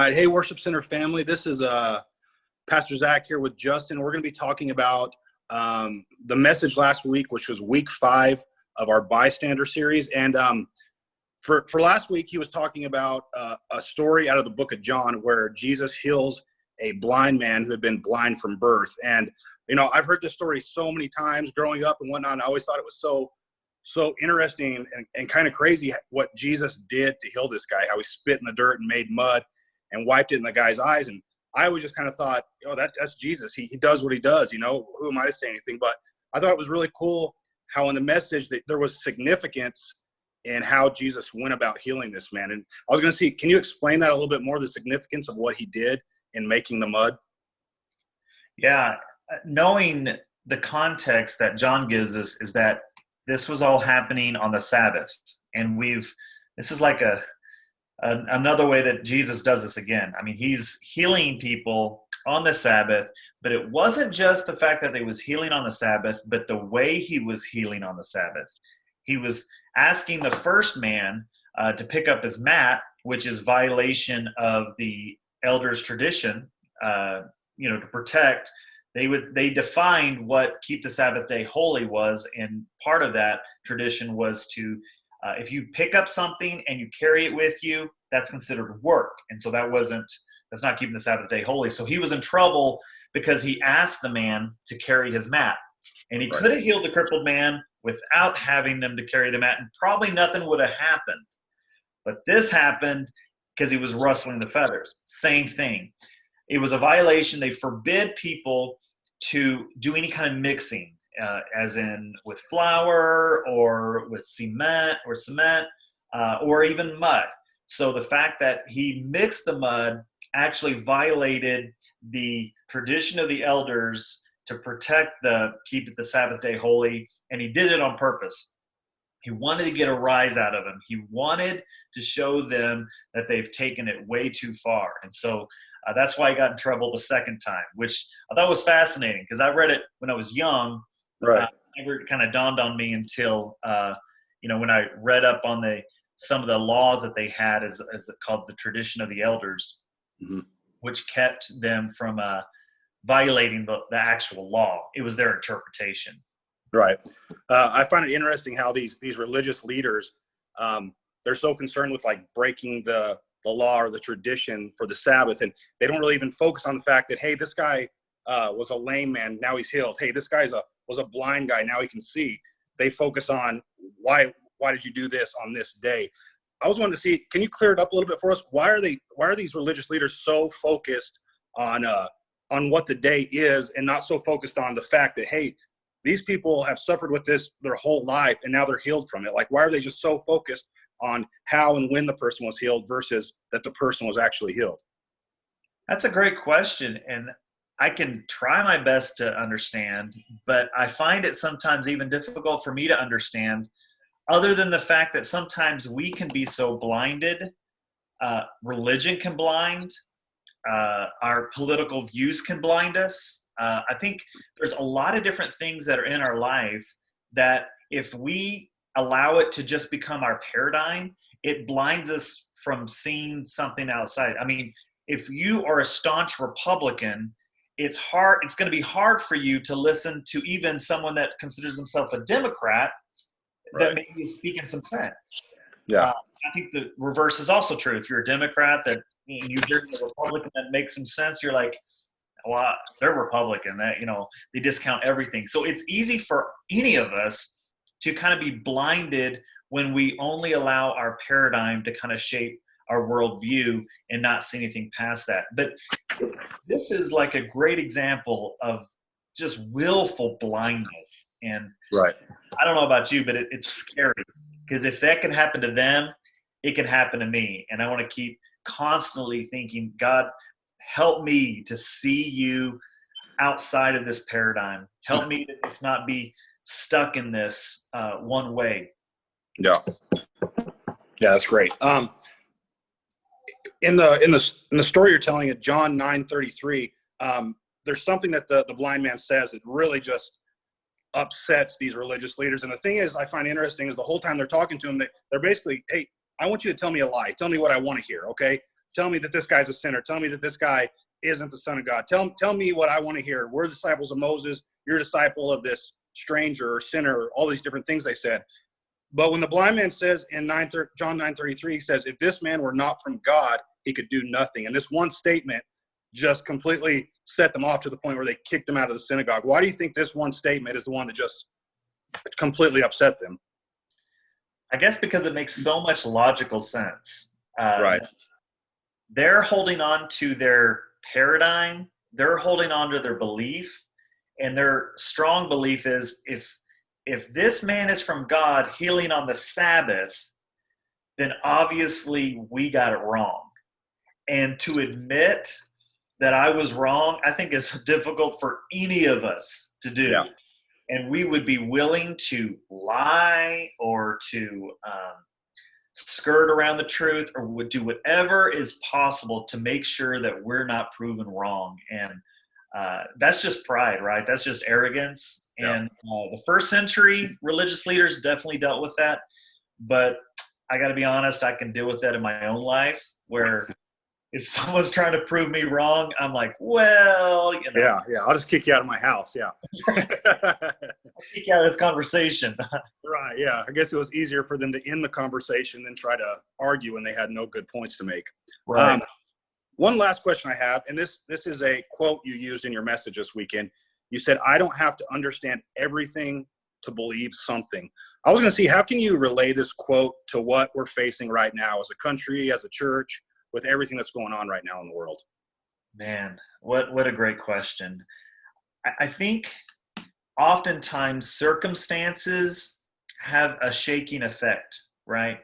right. Hey, Worship Center family. This is Pastor Zach here with Justin. We're going to be talking about the message last week, which was week 5 of our Bystander series. And for last week, he was talking about a story out of the book of John where Jesus heals a blind man who had been blind from birth. And, you know, I've heard this story so many times growing up and whatnot. And I always thought it was so interesting and kind of crazy what Jesus did to heal this guy, how he spit in the dirt and made mud and wiped it in the guy's eyes. And I always just kind of thought, oh, that's Jesus. He does what he does, you know, who am I to say anything? But I thought it was really cool how in the message that there was significance in how Jesus went about healing this man. And I was going to see, can you explain that a little bit more, the significance of what he did in making the mud? Yeah, knowing the context that John gives us is that this was all happening on the Sabbath. And this is like another way that Jesus does this again. I mean, he's healing people on the Sabbath, but it wasn't just the fact that he was healing on the Sabbath, but the way he was healing on the Sabbath. He was asking the first man to pick up his mat, which is violation of the elders' tradition, to protect. They defined what keep the Sabbath day holy was, and part of that tradition was to if you pick up something and you carry it with you, that's considered work. And so that's not keeping the Sabbath day holy. So he was in trouble because he asked the man to carry his mat. And he could have healed the crippled man without having them to carry the mat, and probably nothing would have happened. But this happened because he was rustling the feathers. Same thing. It was a violation. They forbid people to do any kind of mixing, as in with flour or with cement or even mud. So the fact that he mixed the mud actually violated the tradition of the elders to keep the Sabbath day holy, and he did it on purpose. He wanted to get a rise out of them. He wanted to show them that they've taken it way too far. And so that's why he got in trouble the second time, which I thought was fascinating because I read it when I was young. Right. Never kind of dawned on me until, when I read up on some of the laws that they had as called the tradition of the elders, mm-hmm. which kept them from violating the actual law. It was their interpretation. Right. I find it interesting how these religious leaders, they're so concerned with like breaking the law or the tradition for the Sabbath, and they don't really even focus on the fact that, hey, this guy was a lame man, now he's healed. Hey, this guy was a blind guy, now he can see. They focus on why did you do this on this day? I was wanting to see, can you clear it up a little bit for us? Why are these religious leaders so focused on what the day is and not so focused on the fact that, hey, these people have suffered with this their whole life and now they're healed from it? Like, why are they just so focused on how and when the person was healed versus that the person was actually healed? That's a great question. And I can try my best to understand, but I find it sometimes even difficult for me to understand, other than the fact that sometimes we can be so blinded. Religion can blind. Our political views can blind us. I think there's a lot of different things that are in our life that if we allow it to just become our paradigm, it blinds us from seeing something outside. I mean, if you are a staunch Republican, it's going to be hard for you to listen to even someone that considers himself a Democrat that may be speaking some sense. Yeah. I think the reverse is also true. If you're a Democrat that you hear a Republican that makes some sense, you're like, well, they're Republican. That, they discount everything. So it's easy for any of us to kind of be blinded when we only allow our paradigm to kind of shape our worldview and not see anything past that. But this is like a great example of just willful blindness. And right. I don't know about you, but it's scary because if that can happen to them, it can happen to me. And I want to keep constantly thinking, God, help me to see you outside of this paradigm. Help me to just not be stuck in this one way. Yeah, that's great. In the story you're telling at John 9:33, there's something that the blind man says that really just upsets these religious leaders. And the thing is, I find interesting is the whole time they're talking to him, they're basically, hey, I want you to tell me a lie. Tell me what I want to hear, okay? Tell me that this guy's a sinner. Tell me that this guy isn't the Son of God. Tell me what I want to hear. We're disciples of Moses. You're a disciple of this stranger or sinner, all these different things they said. But when the blind man says in John 9:33, he says, if this man were not from God, he could do nothing. And this one statement just completely set them off to the point where they kicked him out of the synagogue. Why do you think this one statement is the one that just completely upset them? I guess because it makes so much logical sense. Right. They're holding on to their paradigm. They're holding on to their belief. And their strong belief is if this man is from God healing on the Sabbath, then obviously we got it wrong. And to admit that I was wrong, I think is difficult for any of us to do. Yeah. And we would be willing to lie or to skirt around the truth, or would do whatever is possible to make sure that we're not proven wrong. And that's just pride, right? That's just arrogance. Yeah. And the first century religious leaders definitely dealt with that. But I got to be honest, I can deal with that in my own life, where if someone's trying to prove me wrong, I'm like, well, Yeah, I'll just kick you out of my house. Yeah. I'll kick you out of this conversation. Right, yeah. I guess it was easier for them to end the conversation than try to argue when they had no good points to make. Right. One last question I have, and this is a quote you used in your message this weekend. You said, I don't have to understand everything to believe something. I was going to see, how can you relay this quote to what we're facing right now as a country, as a church, with everything that's going on right now in the world? Man, what a great question. I think oftentimes circumstances have a shaking effect, right?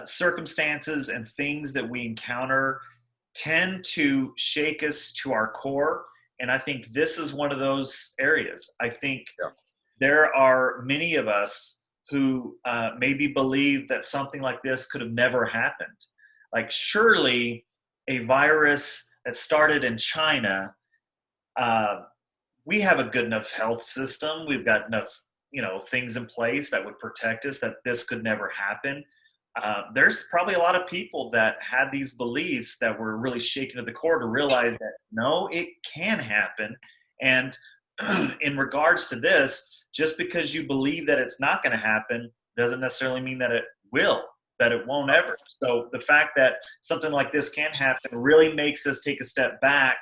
Circumstances and things that we encounter tend to shake us to our core. And I think this is one of those areas. I think there are many of us who maybe believe that something like this could have never happened. Like, surely a virus that started in China, we have a good enough health system. We've got enough, things in place that would protect us, that this could never happen. There's probably a lot of people that had these beliefs that were really shaken to the core to realize that, no, it can happen. And in regards to this, just because you believe that it's not going to happen doesn't necessarily mean that it will. That it won't ever. So the fact that something like this can happen really makes us take a step back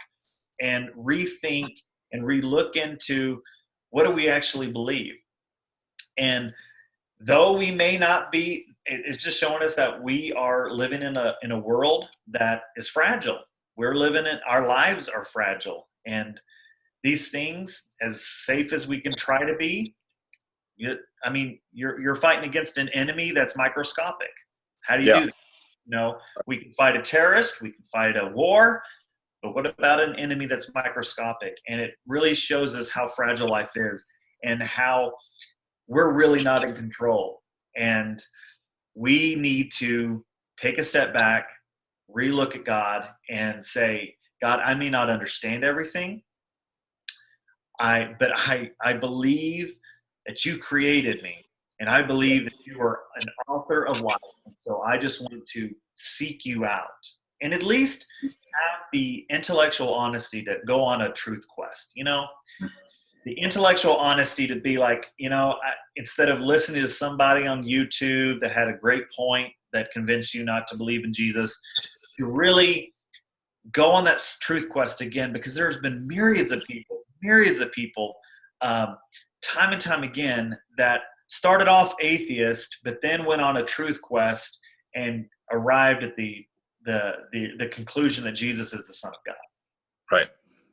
and rethink and relook into, what do we actually believe? And though we may not be, it's just showing us that we are living in a world that is fragile. Our lives are fragile. And these things, as safe as we can try to be, you're fighting against an enemy that's microscopic. How do you do that? We can fight a terrorist, we can fight a war, but what about an enemy that's microscopic? And it really shows us how fragile life is and how we're really not in control. And we need to take a step back, relook at God, and say, God, I may not understand everything, but I believe that you created me. And I believe that you are an author of life. And so I just want to seek you out and at least have the intellectual honesty to go on a truth quest. The intellectual honesty to be like, instead of listening to somebody on YouTube that had a great point that convinced you not to believe in Jesus, to really go on that truth quest again, because there's been myriads of people, time and time again, that started off atheist, but then went on a truth quest and arrived at the conclusion that Jesus is the Son of God. Right.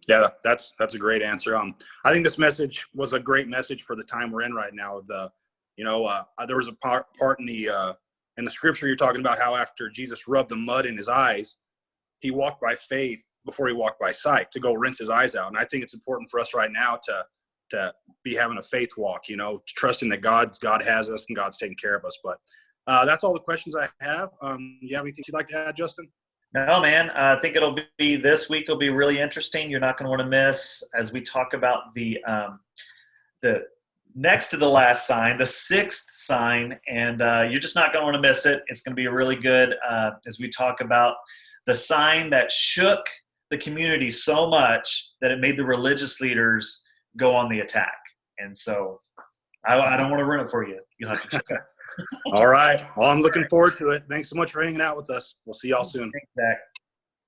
Yeah, that's a great answer. I think this message was a great message for the time we're in right now. There was a part in the scripture you're talking about how after Jesus rubbed the mud in his eyes, he walked by faith before he walked by sight, to go rinse his eyes out. And I think it's important for us right now to be having a faith walk, trusting that God has us and God's taking care of us. But that's all the questions I have. You have anything you'd like to add, Justin? No, man. I think this week will be really interesting. You're not going to want to miss, as we talk about the next to the last sign, the sixth sign, and you're just not going to want to miss it. It's going to be really good as we talk about the sign that shook the community so much that it made the religious leaders go on the attack. And so I don't want to ruin it for you. You'll have to check it out. All right. Well, I'm looking forward to it. Thanks so much for hanging out with us. We'll see y'all soon. Thanks, Zach.